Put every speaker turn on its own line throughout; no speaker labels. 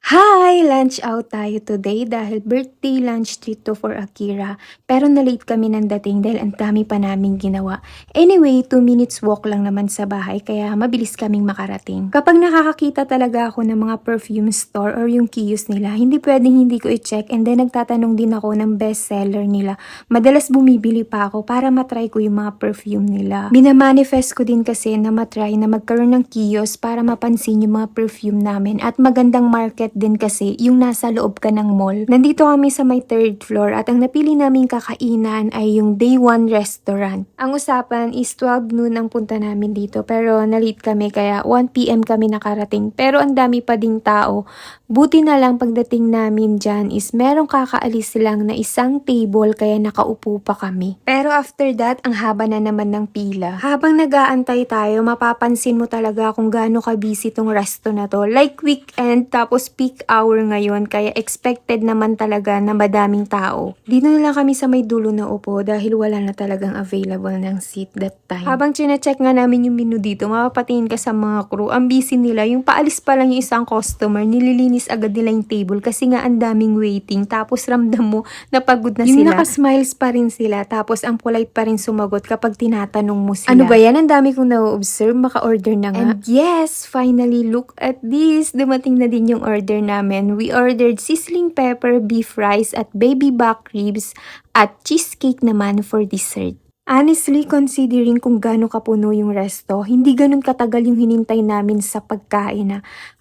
Hi! Lunch out tayo today dahil birthday lunch treat to for Akira. Pero na-late kami ng dating dahil ang dami pa naming ginawa. Anyway, 2 minutes walk lang naman sa bahay kaya mabilis kaming makarating. Kapag nakakakita talaga ako ng mga perfume store or yung kiosk nila, hindi pwedeng hindi ko i-check and then nagtatanong din ako ng best seller nila. Madalas bumibili pa ako para matry ko yung mga perfume nila. Minamanifest ko din kasi na matry na magkaroon ng kiosk para mapansin yung mga perfume namin at magandang market din kasi yung nasa loob ka ng mall. Nandito kami sa may 3rd floor at ang napili naming kakainan ay yung Day 1 restaurant. Ang usapan is 12 noon ang punta namin dito pero na-late kami kaya 1 PM kami nakarating pero ang dami pa ding tao. Buti na lang pagdating namin dyan is merong kakaalis lang na isang table kaya nakaupo pa kami. Pero after that, ang haba na naman ng pila. Habang nag-aantay tayo, mapapansin mo talaga kung gaano ka-busy tong resto na to. Like weekend, tapos peak hour ngayon, kaya expected naman talaga na madaming tao. Dito na lang kami sa may dulo na upo dahil wala na talagang available ng seat that time. Habang chine-check nga namin yung menu dito, mapapatingin ka sa mga crew. Ang busy nila, yung paalis pa lang yung isang customer, nililinis agad nila yung table kasi nga ang daming waiting. Tapos ramdam mo na pagod na sila. Yung nakasmiles pa rin sila, tapos ang polite pa rin sumagot kapag tinatanong mo sila. Ano ba yan? Ang dami kong na-observe, maka-order na nga. And yes, finally, look at this. Dumating na din yung order namin. We ordered sizzling pepper beef rice at baby back ribs at cheesecake naman for dessert. Honestly, considering kung gaano kapuno yung resto, hindi ganun katagal yung hinintay namin sa pagkain na.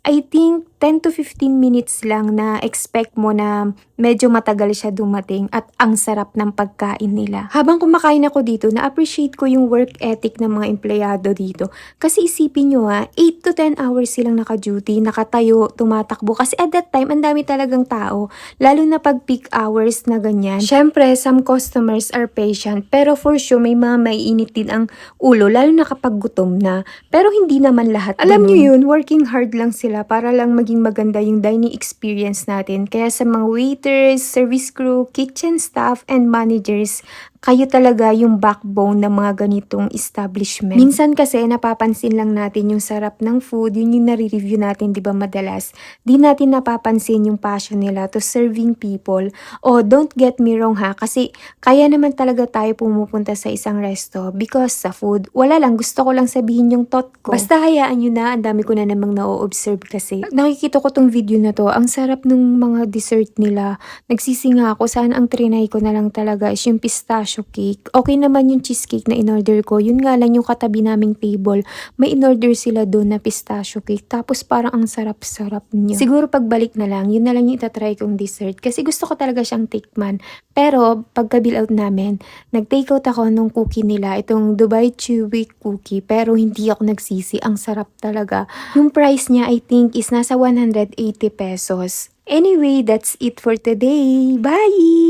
I think 10 to 15 minutes lang na expect mo na medyo matagal siya dumating at ang sarap ng pagkain nila. Habang kumakain ako dito, na-appreciate ko yung work ethic ng mga empleyado dito. Kasi isipin nyo 8 to 10 hours silang naka-duty, nakatayo, tumatakbo. Kasi at that time, ang dami talagang tao. Lalo na pag peak hours na ganyan. Syempre, some customers are patient. Pero for sure, may mga maiinit din ang ulo. Lalo na kapag gutom na. Pero hindi naman lahat. Alam nyo yun, working hard lang sila para lang maging maganda yung dining experience natin. Kaya sa mga waiters, service crew, kitchen staff, and managers, kayo talaga yung backbone ng mga ganitong establishment. Minsan kasi napapansin lang natin yung sarap ng food, yun yung nare-review natin, di ba madalas? Di natin napapansin yung passion nila to serving people. Oh, don't get me wrong ha, kasi kaya naman talaga tayo pumupunta sa isang resto because sa food. Wala lang, gusto ko lang sabihin yung thought ko. Basta hayaan nyo na, ang dami ko na namang na-observe kasi. Nakikita ko tong video na to, ang sarap ng mga dessert nila. Nagsisinga ako, saan ang trinay ko na lang talaga is yung pistachio cake. Okay naman yung cheesecake na in-order ko. Yun nga lang yung katabi naming table. May in-order sila doon na pistachio cake. Tapos parang ang sarap-sarap niya. Siguro pagbalik na lang, yun na lang yung itatry kong dessert. Kasi gusto ko talaga siyang tikman. Pero pagka-bill out namin, nag-take out ako nung cookie nila. Itong Dubai Chewy cookie. Pero hindi ako nagsisi. Ang sarap talaga. Yung price niya I think is nasa 180 pesos. Anyway, that's it for today. Bye!